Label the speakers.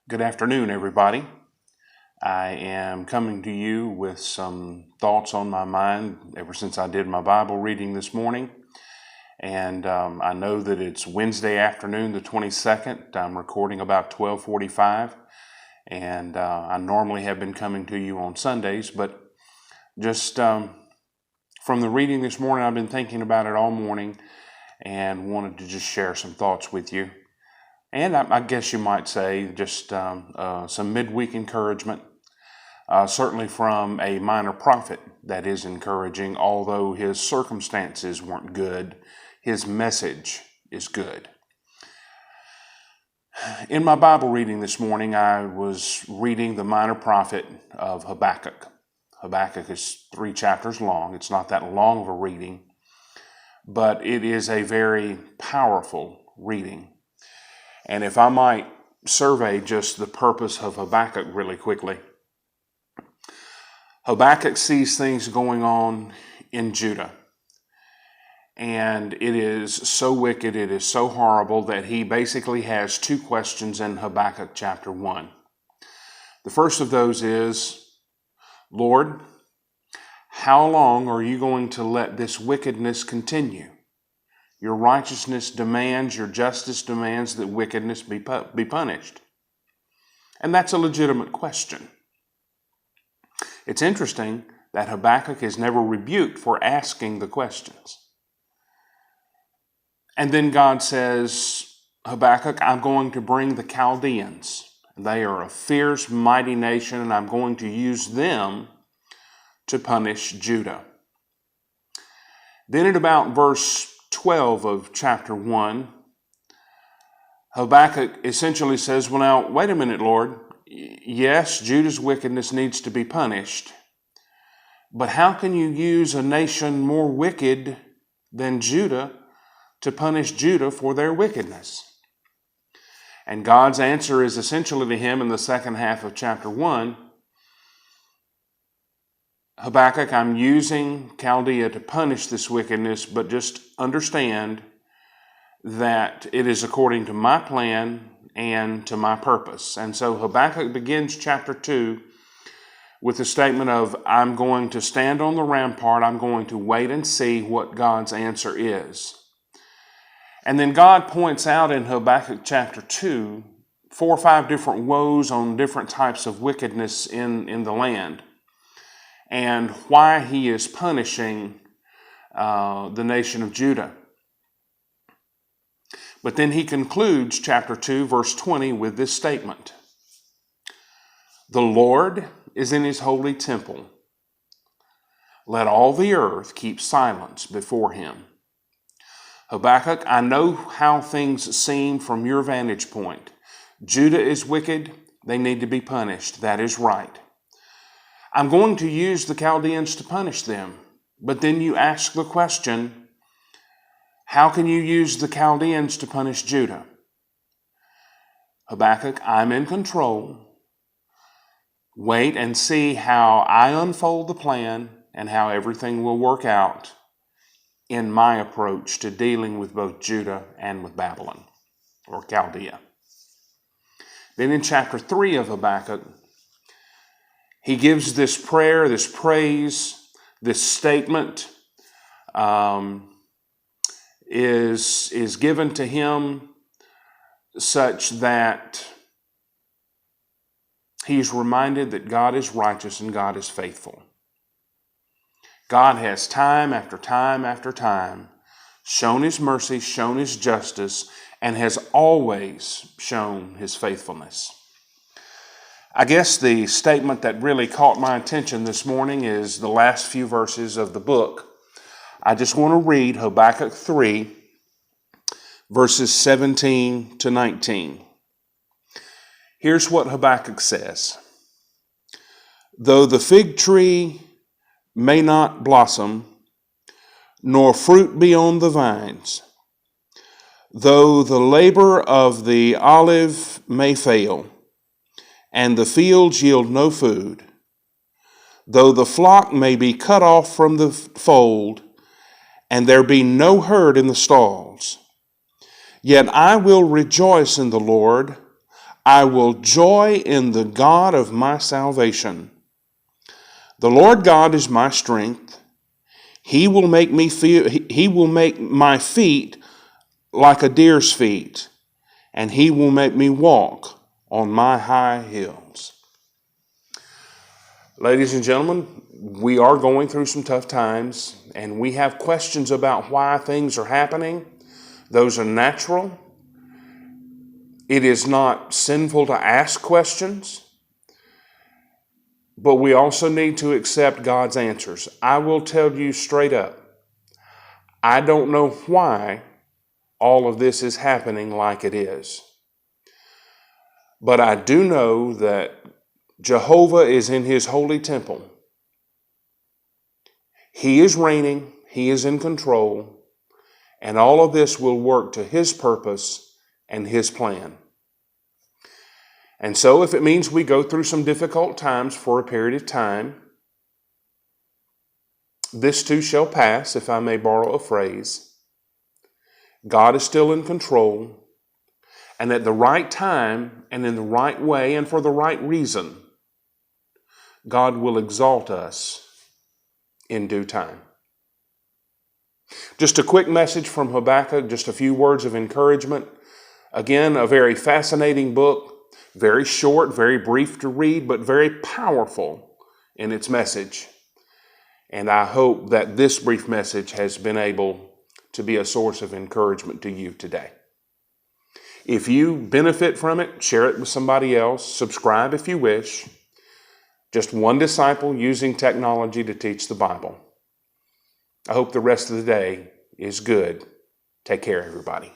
Speaker 1: Good afternoon, everybody. I am coming to you with some thoughts on my mind ever since I did my Bible reading this morning. And I know that it's Wednesday afternoon, the 22nd. I'm recording about 12:45. And I normally have been coming to you on Sundays, but just from the reading this morning, I've been thinking about it all morning and wanted to just share some thoughts with you. And I guess you might say just some midweek encouragement, certainly from a minor prophet that is encouraging. Although his circumstances weren't good, his message is good. In my Bible reading this morning, I was reading the minor prophet of Habakkuk. Habakkuk is 3 chapters long. It's not that long of a reading, but it is a very powerful reading. And if I might survey just the purpose of Habakkuk really quickly, Habakkuk sees things going on in Judah. And it is so wicked, it is so horrible that he basically has 2 questions in Habakkuk chapter 1. The first of those is, Lord, how long are you going to let this wickedness continue? Your righteousness demands, your justice demands that wickedness be punished. And that's a legitimate question. It's interesting that Habakkuk is never rebuked for asking the questions. And then God says, Habakkuk, I'm going to bring the Chaldeans. They are a fierce, mighty nation, and I'm going to use them to punish Judah. Then at about verse 12 of chapter 1, Habakkuk essentially says, well, now, wait a minute, Lord. Yes, Judah's wickedness needs to be punished, but how can you use a nation more wicked than Judah to punish Judah for their wickedness? And God's answer is essentially to him in the second half of chapter 1, Habakkuk, I'm using Chaldea to punish this wickedness, but just understand that it is according to my plan and to my purpose. And so Habakkuk begins chapter 2 with the statement of, I'm going to stand on the rampart, I'm going to wait and see what God's answer is. And then God points out in Habakkuk chapter 2, 4 or 5 different woes on different types of wickedness in the land, and why he is punishing the nation of Judah. But then he concludes chapter 2, verse 20 with this statement. The Lord is in his holy temple. Let all the earth keep silence before him. Habakkuk, I know how things seem from your vantage point. Judah is wicked. They need to be punished. That is right. I'm going to use the Chaldeans to punish them. But then you ask the question, how can you use the Chaldeans to punish Judah? Habakkuk, I'm in control. Wait and see how I unfold the plan and how everything will work out in my approach to dealing with both Judah and with Babylon, or Chaldea. Then in chapter 3 of Habakkuk, he gives this prayer, this praise, this statement is given to him such that he's reminded that God is righteous and God is faithful. God has time after time after time shown his mercy, shown his justice, and has always shown his faithfulness. I guess the statement that really caught my attention this morning is the last few verses of the book. I just want to read Habakkuk 3, verses 17 to 19. Here's what Habakkuk says. Though the fig tree may not blossom, nor fruit be on the vines, though the labor of the olive may fail, and the fields yield no food, though the flock may be cut off from the fold, and there be no herd in the stalls, yet I will rejoice in the Lord. I will joy in the God of my salvation. The Lord God is my strength. He will make my feet like a deer's feet, and he will make me walk on my high hills. Ladies and gentlemen, we are going through some tough times, and we have questions about why things are happening. Those are natural. It is not sinful to ask questions, but we also need to accept God's answers. I will tell you straight up, I don't know why all of this is happening like it is. But I do know that Jehovah is in his holy temple. He is reigning, he is in control, and all of this will work to his purpose and his plan. And so if it means we go through some difficult times for a period of time, this too shall pass, if I may borrow a phrase. God is still in control, and at the right time and in the right way and for the right reason, God will exalt us in due time. Just a quick message from Habakkuk, just a few words of encouragement. Again, a very fascinating book, very short, very brief to read, but very powerful in its message. And I hope that this brief message has been able to be a source of encouragement to you today. If you benefit from it, share it with somebody else. Subscribe if you wish. Just one disciple using technology to teach the Bible. I hope the rest of the day is good. Take care, everybody.